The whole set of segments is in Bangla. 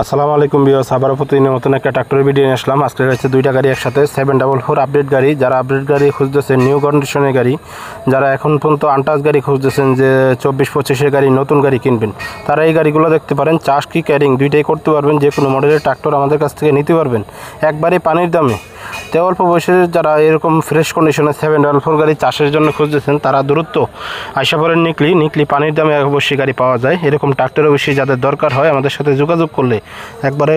আসসালামু আলাইকুম ভিউয়ার্স, আবার প্রতিদিনের মতন একটা ট্রাক্টরের ভিডিও নিয়ে আসলাম। আজকে হচ্ছে দুইটা গাড়ি একসাথে 744 আপডেট গাড়ি। যারা আপডেট গাড়ি খুঁজতেছেন, নিউ কন্ডিশনের গাড়ি, যারা এখন পর্যন্ত আনটাচ গাড়ি খুঁজতেছেন, যে 24-25-এর গাড়ি, নতুন গাড়ি কিনবেন, তারা এই গাড়িগুলো দেখতে পারেন। চাষ কি ক্যারিং দুইটাই করতে পারবেন। যে কোনো মডেলের ট্রাক্টর আমাদের কাছ থেকে নিতে পারবেন একবারে পানির দামে। তো অল্প বয়সে যারা এরকম ফ্রেশ কন্ডিশনে 744 গাড়ি চাষের জন্য খুঁজতেছেন, তারা দ্রুত আশা করেন নিকলি পানির দামে অবশ্যই গাড়ি পাওয়া যায়। এরকম ট্রাক্টর অবশ্যই যাদের দরকার হয় আমাদের সাথে যোগাযোগ করলে একবারে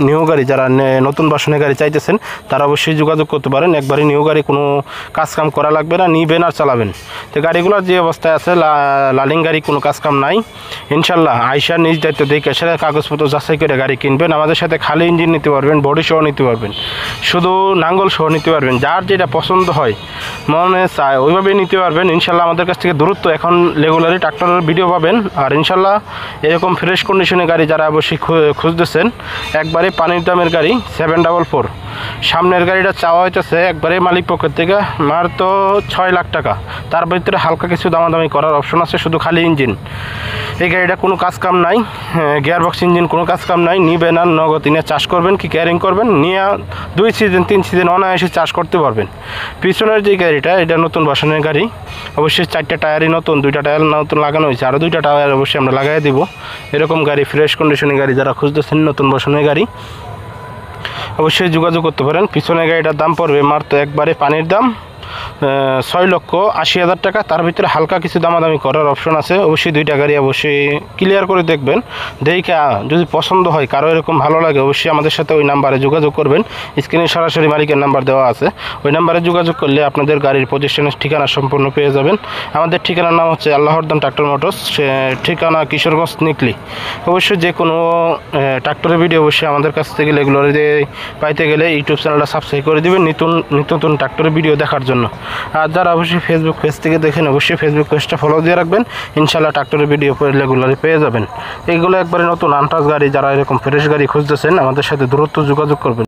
নিউ গাড়ি, যারা নতুন বাসনের গাড়ি চাইতেছেন, তারা অবশ্যই যোগাযোগ করতে পারেন। একবারে নিউ গাড়ি, কোনো কাজকাম করা লাগবে না, নিবেন আর চালাবেন। তো গাড়িগুলোর যে অবস্থায় আছে, লালিং গাড়ি, কোনো কাজকাম নাই। ইনশাল্লাহ আইসা নিজ দায়িত্ব দেখে সেটা কাগজপত্র যাচাই করে গাড়ি কিনবেন। আমাদের সাথে খালি ইঞ্জিন নিতে পারবেন, বডি সহ নিতে পারবেন, শুধু নাঙ্গল সহ নিতে পারবেন। যার যেটা পছন্দ হয়, মনে চায়, ওইভাবেই নিতে পারবেন। ইনশাল্লাহ আমাদের কাছ থেকে দ্রুত এখন রেগুলারই ট্রাক্টরের ভিডিও পাবেন। আর ইনশাল্লাহ এরকম ফ্রেশ কন্ডিশনের গাড়ি যারা অবশ্যই খুঁজতেছেন, একবারে পানির দামের গাড়ি 744। সামনের গাড়িটা চাওয়া হইতেছে একবারে মালিক পক্ষের থেকে মাত্র 6 লাখ টাকা। তার ভিতরে হালকা কিছু দামাদামি করার অপশন আছে, শুধু খালি ইঞ্জিন। এই গাড়িটা কোনো কাজ কাম নাই, গিয়ারবক্স ইঞ্জিন, কোনো কাজ কাম নাই। নিবেন আর নগদ নিয়ে চাষ করবেন, কি ক্যারিং করবেন, নিয়ে 2 সিজন 3 সিজন অনায়াসে চাষ করতে পারবেন। পিছনের যে গাড়িটা, এটা নতুন বাসনের গাড়ি। অবশ্যই 4টা টায়ারই নতুন, 2টা টায়ার নতুন লাগানো হয়েছে, আরও 2টা টায়ার অবশ্যই আমরা লাগাই দিব। এরকম গাড়ি, ফ্রেশ কন্ডিশনের গাড়ি যারা খুঁজতেছেন, নতুন বাসনের গাড়ি, অবশ্যই যোগাযোগ করতে পারেন। পিছনের গাড়িটার দাম পড়বে মাত্র একবারে পানির দাম 6,80,000 টাকা। তার ভিতরে হালকা কিছু দামাদামি করার অপশন আছে। অবশ্যই 2টা গাড়ি অবশ্যই ক্লিয়ার করে দেখবেন, দেখে যদি পছন্দ হয়, কারো এরকম ভালো লাগে, অবশ্যই আমাদের সাথে ওই নাম্বারে যোগাযোগ করবেন। স্ক্রিনে সরাসরি মালিকের নাম্বার দেওয়া আছে, ওই নাম্বারে যোগাযোগ করলে আপনাদের গাড়ির পজিশনের ঠিকানা সম্পূর্ণ পেয়ে যাবেন। আমাদের ঠিকানার নাম হচ্ছে আল্লাহরদান ট্রাক্টর মোটরস, ঠিকানা কিশোরগঞ্জ নিকলি। অবশ্যই যে কোনো ট্রাক্টরের ভিডিও অবশ্যই আমাদের কাছ থেকে রেগুলার পাইতে গেলে ইউটিউব চ্যানেলটা সাবস্ক্রাইব করে দেবেন নতুন ট্রাক্টরের ভিডিও দেখার জন্য। আর যারা অবশ্যই ফেসবুক পেজ থেকে দেখেন, অবশ্যই ফেসবুক পেজটা ফলো দিয়ে রাখবেন। ইনশাল্লাহ ট্রাক্টরের ভিডিও রেগুলারই পেয়ে যাবেন। এইগুলো একবারে নতুন আনটাচ গাড়ি, যারা এরকম ফ্রেশ গাড়ি খুঁজতেছেন, আমাদের সাথে দ্রুত যোগাযোগ করবেন।